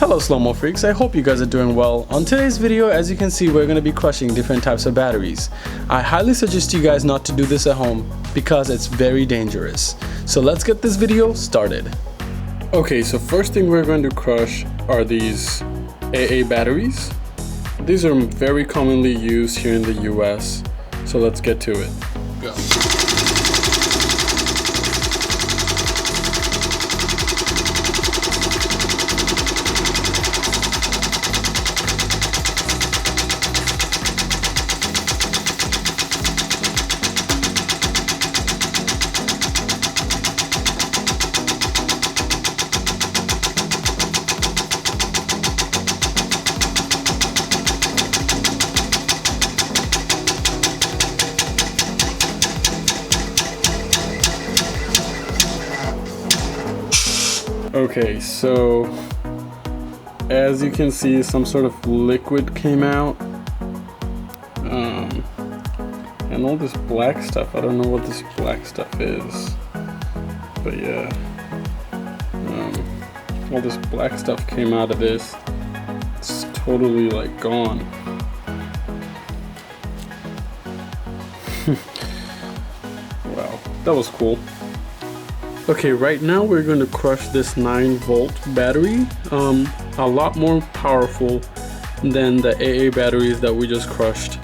Hello slow-mo freaks, I hope you guys are doing well. On today's video, as you can see, we're going to be crushing different types of batteries. I highly suggest you guys not to do this at home because it's very dangerous. So let's get this video started. Okay, so first thing we're going to crush are these AA batteries. These are very commonly used here in the US, so let's get to it. Go. Okay, so as you can see, some sort of liquid came out, and all this black stuff. I don't know what this black stuff is, but yeah, all this black stuff came out of this. It's totally like gone. Wow, that was cool. Okay, right now we're going to crush this 9-volt battery, a lot more powerful than the AA batteries that we just crushed.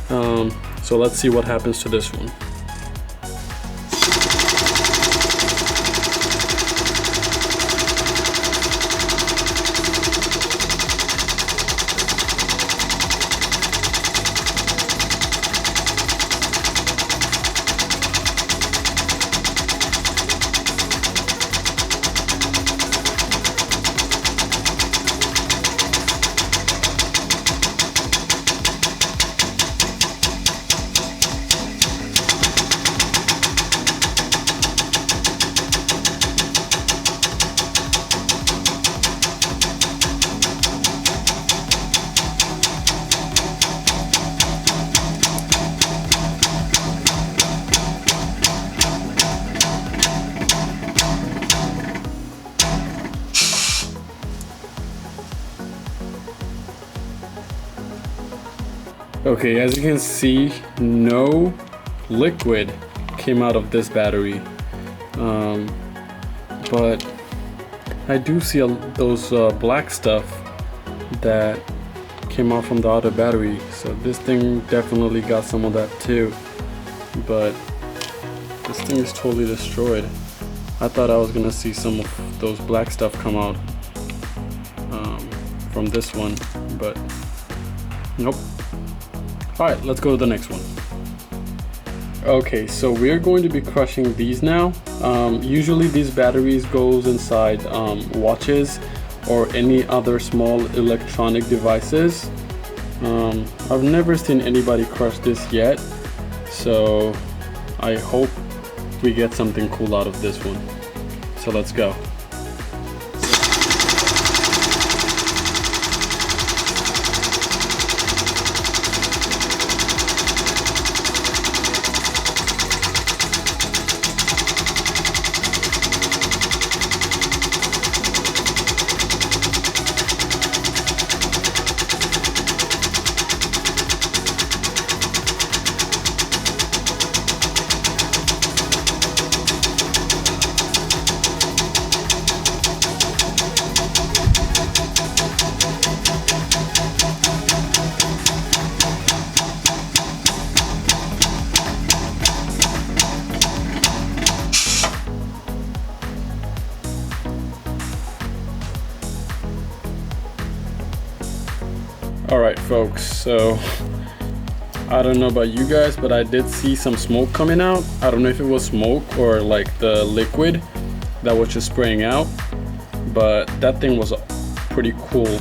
So let's see what happens to this one. Okay, as you can see, no liquid came out of this battery, but I do see those black stuff that came out from the other battery, so this thing definitely got some of that too, but this thing is totally destroyed. I thought I was gonna see some of those black stuff come out from this one, but nope. Alright, let's go to the next one. Okay, so we're going to be crushing these now. Usually these batteries goes inside watches or any other small electronic devices. I've never seen anybody crush this yet, so I hope we get something cool out of this one. So let's go. Alright folks, so I don't know about you guys, but I did see some smoke coming out. I don't know if it was smoke or like the liquid that was just spraying out, but that thing was pretty cool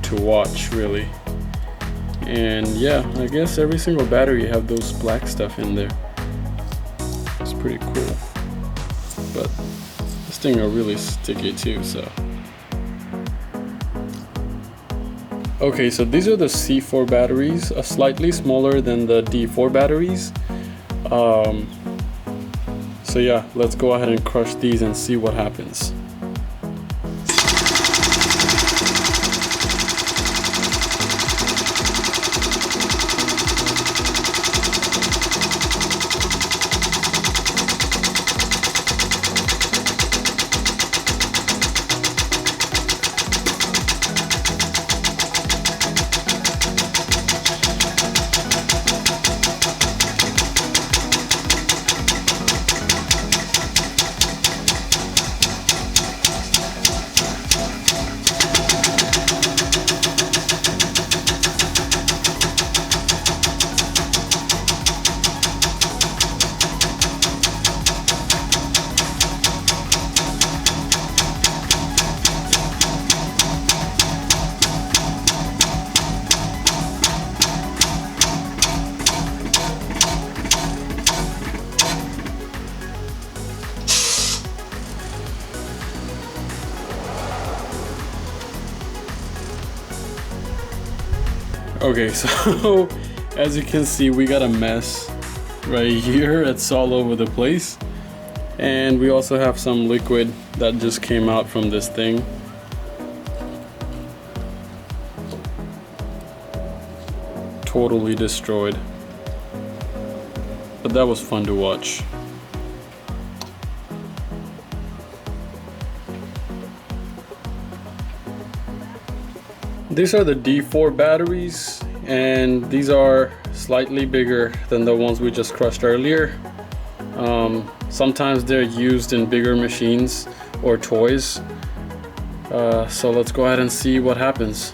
to watch, really. And yeah, I guess every single battery have those black stuff in there. It's pretty cool, but this thing are really sticky too, so. Okay, so these are the C4 batteries, slightly smaller than the D4 batteries. So yeah, let's go ahead and crush these and see what happens. Okay, so as you can see, we got a mess right here. It's all over the place. And we also have some liquid that just came out from this thing. Totally destroyed. But that was fun to watch. These are the D4 batteries, and these are slightly bigger than the ones we just crushed earlier. Sometimes they're used in bigger machines or toys. So let's go ahead and see what happens.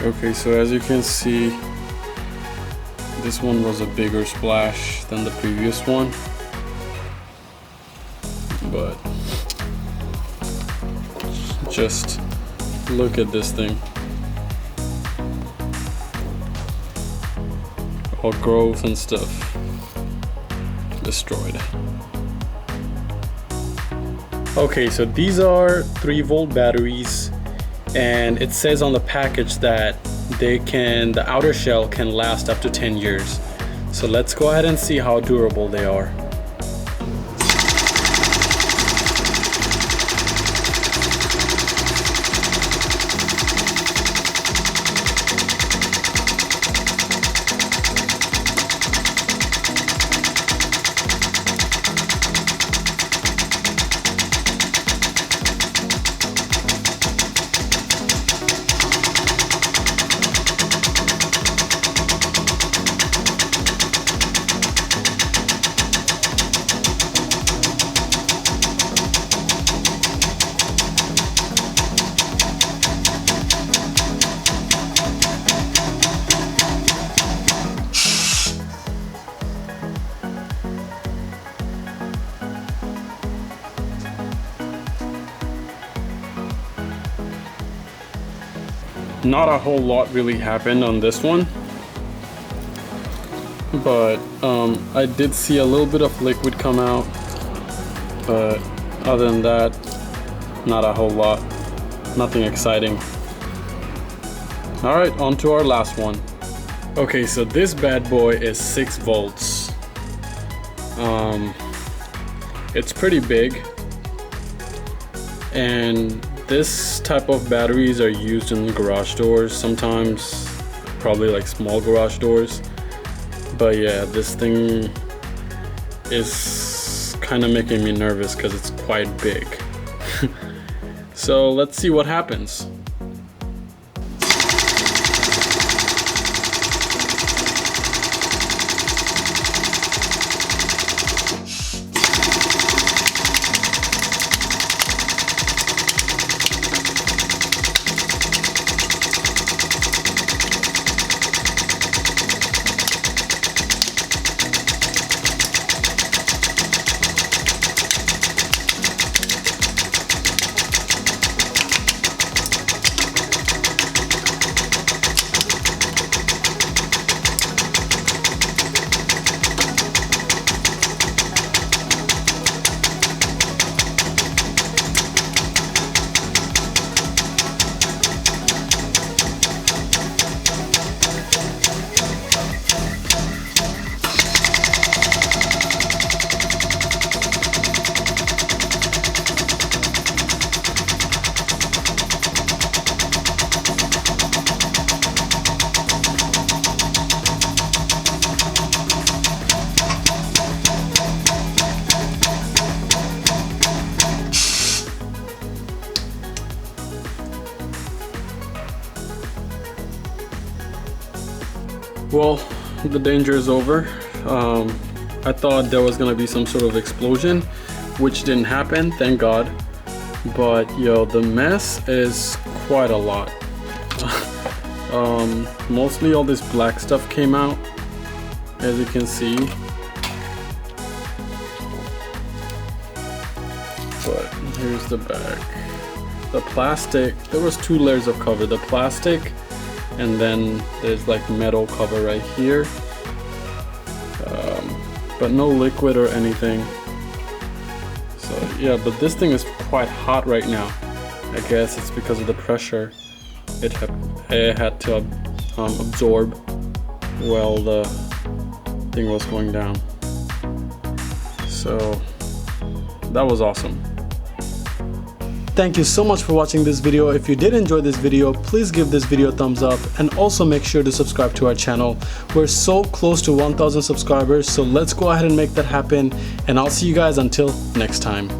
Okay, so as you can see, this one was a bigger splash than the previous one, but just look at this thing. All growth and stuff destroyed. Okay, so these are 3-volt batteries, and it says on the package that the outer shell can last up to 10 years. So let's go ahead and see how durable they are. Not a whole lot really happened on this one, but I did see a little bit of liquid come out, but other than that, not a whole lot, nothing exciting. All right, on to our last one. Okay, so this bad boy is 6 volts. It's pretty big, and this type of batteries are used in garage doors sometimes, probably like small garage doors. But yeah, this thing is kind of making me nervous because it's quite big. So let's see what happens. Well, the danger is over. I thought there was gonna be some sort of explosion, which didn't happen, thank God. But yo, the mess is quite a lot. Mostly all this black stuff came out, as you can see. But here's the back. The plastic, there was 2 layers of cover. The plastic, and then there's like metal cover right here. But no liquid or anything. So yeah, but this thing is quite hot right now. I guess it's because of the pressure it had to absorb while the thing was going down. So that was awesome. Thank you so much for watching this video. If you did enjoy this video, please give this video a thumbs up and also make sure to subscribe to our channel. We're so close to 1,000 subscribers, so let's go ahead and make that happen, and I'll see you guys until next time.